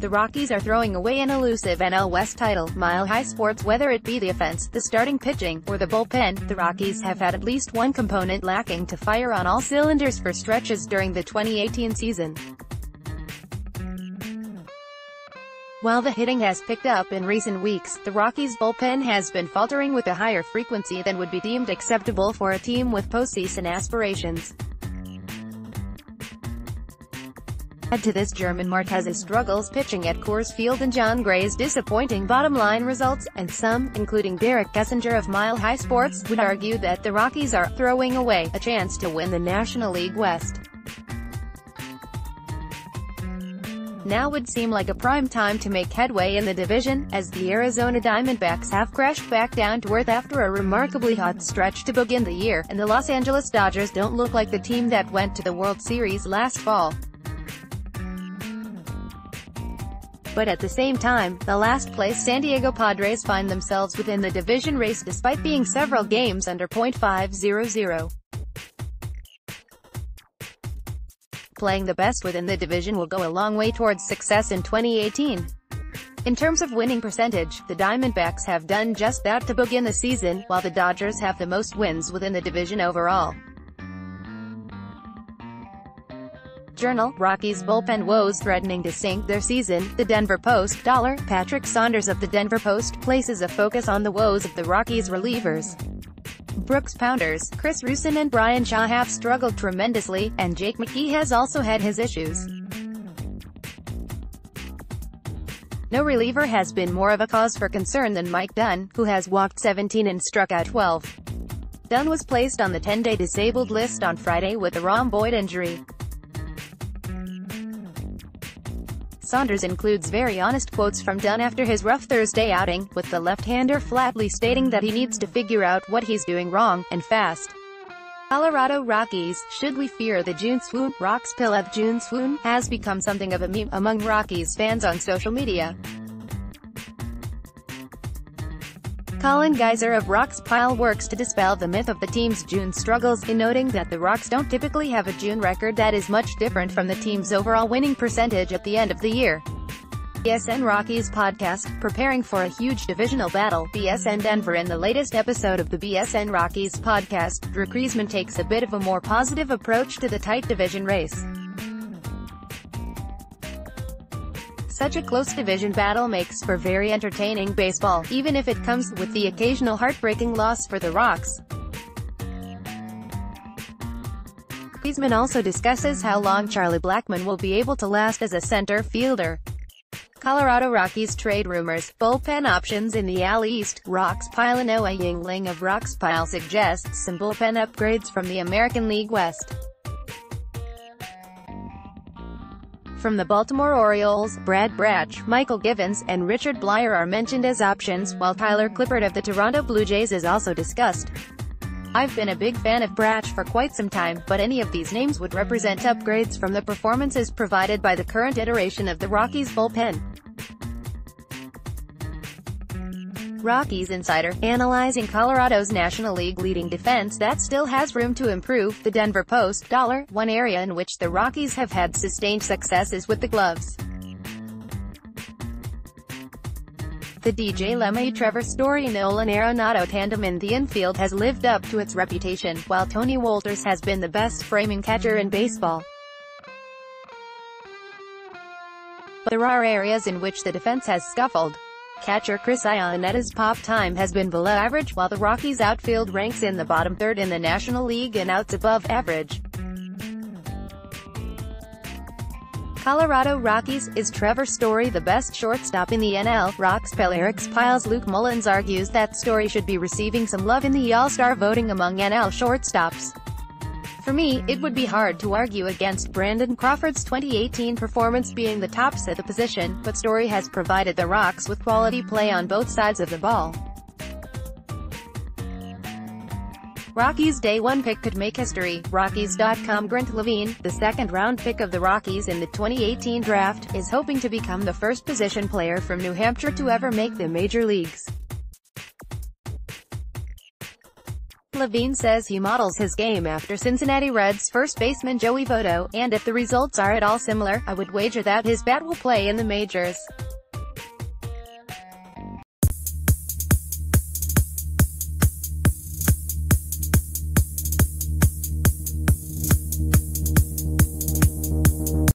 the Rockies are throwing away an elusive NL West title. Mile High Sports. Whether it be the offense, the starting pitching, or the bullpen, the Rockies have had at least one component lacking to fire on all cylinders for stretches during the 2018 season. While the hitting has picked up in recent weeks, the Rockies' bullpen has been faltering with a higher frequency than would be deemed acceptable for a team with postseason aspirations. Add to this German Marquez's struggles pitching at Coors Fiel and Jon Gray's disappointing bottom-line results, and some, including Derek Kessinger of Mile High Sports, would argue that the Rockies are throwing away a chance to win the National League West. Now would seem like a prime time to make headway in the division, as the Arizona Diamondbacks have crashed back down to earth after a remarkably hot stretch to begin the year, and the Los Angeles Dodgers don't look like the team that went to the World Series last fall. But at the same time, the last-place San Diego Padres find themselves within the division race despite being several games under .500. Playing the best within the division will go a long way towards success in 2018. In terms of winning percentage, the Diamondbacks have done just that to begin the season, while the Dodgers have the most wins within the division overall. Journal: Rockies bullpen woes threatening to sink their season. The Denver Post. Patrick Saunders of the Denver Post places a focus on the woes of the Rockies relievers. Brooks Pounders, Chris Rusin and Brian Shaw have struggled tremendously, and Jake McKee has also had his issues. No reliever has been more of a cause for concern than Mike Dunn, who has walked 17 and struck out 12. Dunn was placed on the 10-day disabled list on Friday with a rhomboid injury. Saunders includes very honest quotes from Dunn after his rough Thursday outing, with the left-hander flatly stating that he needs to figure out what he's doing wrong, and fast. Colorado Rockies. Should we fear the June swoon? Rock's pill of June swoon has become something of a meme among Rockies fans on social media. Colin Geyser of Rock's Pile works to dispel the myth of the team's June struggles, in noting that the Rocks don't typically have a June record that is much different from the team's overall winning percentage at the end of the year. BSN Rockies podcast, preparing for a huge divisional battle. BSN Denver. In the latest episode of the BSN Rockies podcast, Drew Kreisman takes a bit of a more positive approach to the tight division race. Such a close division battle makes for very entertaining baseball, even if it comes with the occasional heartbreaking loss for the Rocks. Kreisman also discusses how long Charlie Blackmon will be able to last as a center fielder. Colorado Rockies trade rumors, bullpen options in the AL East. Rock's Pile. Noah Yingling of Rock's Pile suggests some bullpen upgrades from the American League West. From the Baltimore Orioles, Brad Brach, Michael Givens, and Richard Blyer are mentioned as options, while Tyler Clippard of the Toronto Blue Jays is also discussed. I've been a big fan of Brach for quite some time, but any of these names would represent upgrades from the performances provided by the current iteration of the Rockies bullpen. Rockies Insider, analyzing Colorado's National League leading defense that still has room to improve. The Denver Post. One area in which the Rockies have had sustained success is with the gloves. The DJ LeMay-Trevor Story Nolan Arenado tandem in the infield has lived up to its reputation, while Tony Wolters has been the best framing catcher in baseball. But there are areas in which the defense has scuffled. Catcher Chris Ionetta's pop time has been below average, while the Rockies' outfield ranks in the bottom third in the National League in outs above average. Colorado Rockies. Is Trevor Story the best shortstop in the NL? Rock's Pile's Luke Mullins argues that Story should be receiving some love in the All-Star voting among NL shortstops. For me, it would be hard to argue against Brandon Crawford's 2018 performance being the tops at the position, but Story has provided the Rocks with quality play on both sides of the ball. Rockies' Day 1 pick could make history. Rockies.com. Grant Levine, the second-round pick of the Rockies in the 2018 draft, is hoping to become the first position player from New Hampshire to ever make the major leagues. Levine says he models his game after Cincinnati Reds first baseman Joey Votto, and if the results are at all similar, I would wager that his bat will play in the majors.